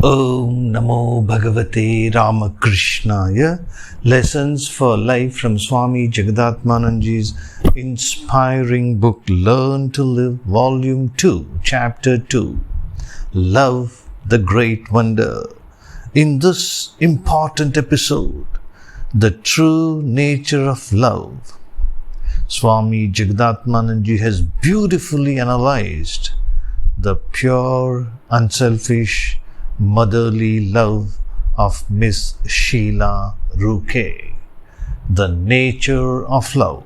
Om Namo Bhagavate Ramakrishna. Lessons for Life from Swami Jagatmananji's inspiring book Learn to Live, Volume 2, Chapter 2, Love the Great Wonder. In this important episode, the true nature of love, Swami Jagatmananji has beautifully analyzed the pure, unselfish, motherly love of Miss Sheila Ruke, the nature of love.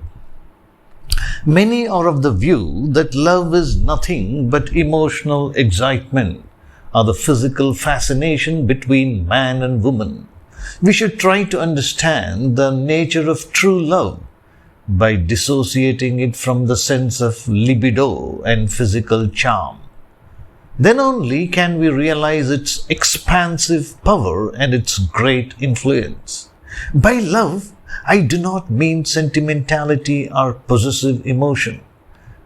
Many are of the view that love is nothing but emotional excitement or the physical fascination between man and woman. We should try to understand the nature of true love by dissociating it from the sense of libido and physical charm. Then only can we realize its expansive power and its great influence. By love, I do not mean sentimentality or possessive emotion,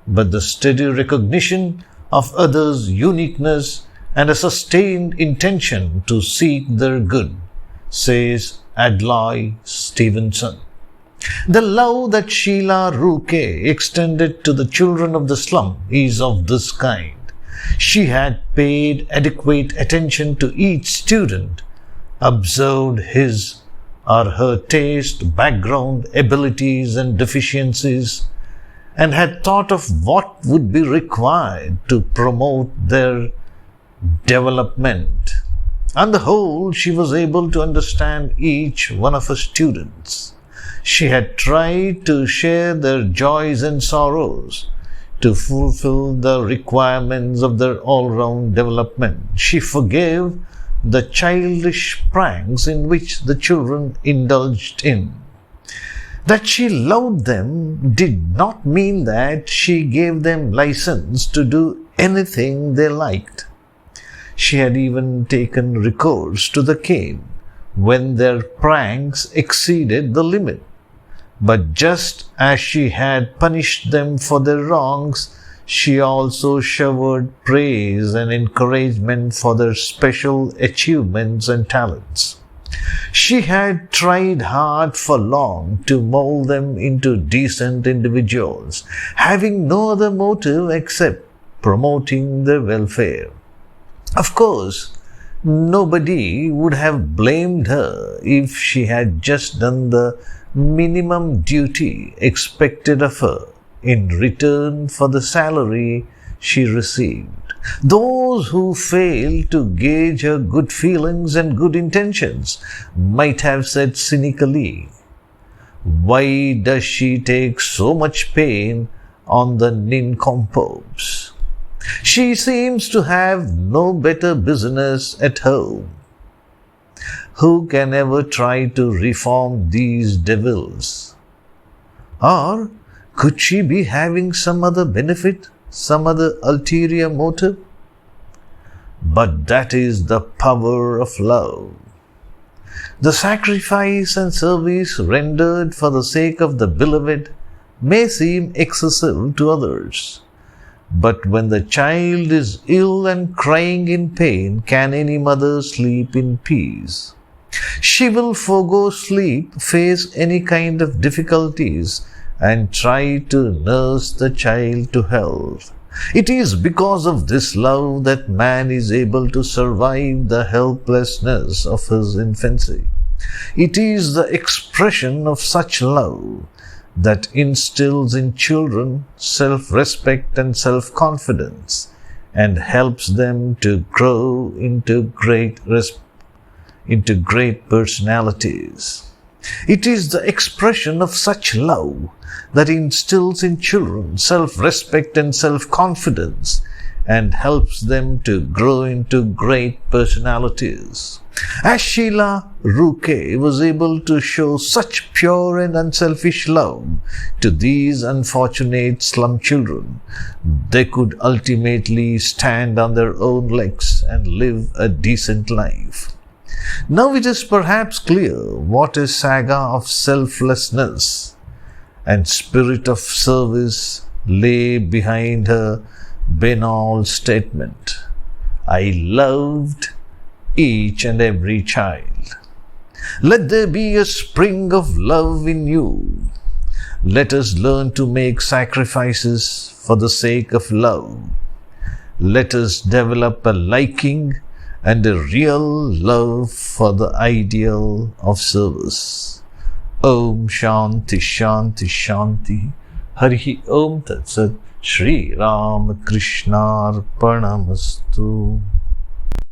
but the steady recognition of others' uniqueness and a sustained intention to seek their good, says Adlai Stevenson. The love that Sheila Ruke extended to the children of the slum is of this kind. She had paid adequate attention to each student, observed his or her taste, background, abilities and deficiencies, and had thought of what would be required to promote their development. On the whole, she was able to understand each one of her students. She had tried to share their joys and sorrows, to fulfill the requirements of their all-round development. She forgave the childish pranks in which the children indulged in. That she loved them did not mean that she gave them license to do anything they liked. She had even taken recourse to the cane when their pranks exceeded the limit. But just as she had punished them for their wrongs, she also showered praise and encouragement for their special achievements and talents. She had tried hard for long to mold them into decent individuals, having no other motive except promoting their welfare. Of course, nobody would have blamed her if she had just done the minimum duty expected of her in return for the salary she received. Those who failed to gauge her good feelings and good intentions might have said cynically, "Why does she take so much pain on the nincompoops? She seems to have no better business at home. Who can ever try to reform these devils? Or could she be having some other benefit, some other ulterior motive?" But that is the power of love. The sacrifice and service rendered for the sake of the beloved may seem excessive to others. But when the child is ill and crying in pain, can any mother sleep in peace? She will forego sleep, face any kind of difficulties, and try to nurse the child to health. It is because of this love that man is able to survive the helplessness of his infancy. It is the expression of such love that instills in children self-respect and self-confidence and helps them to grow into great personalities. It is the expression of such love that instills in children self-respect and self-confidence and helps them to grow into great personalities. As Sheila Ruke was able to show such pure and unselfish love to these unfortunate slum children, they could ultimately stand on their own legs and live a decent life. Now it is perhaps clear what a saga of selflessness and spirit of service lay behind her banal statement, "I loved each and every child. Let there be a spring of love in you. Let us learn to make sacrifices for the sake of love. Let us develop a liking and a real love for the ideal of service. Om Shanti Shanti Shanti. Hari Om Tat Sat. Shri Ramakrishna Arpanamastu.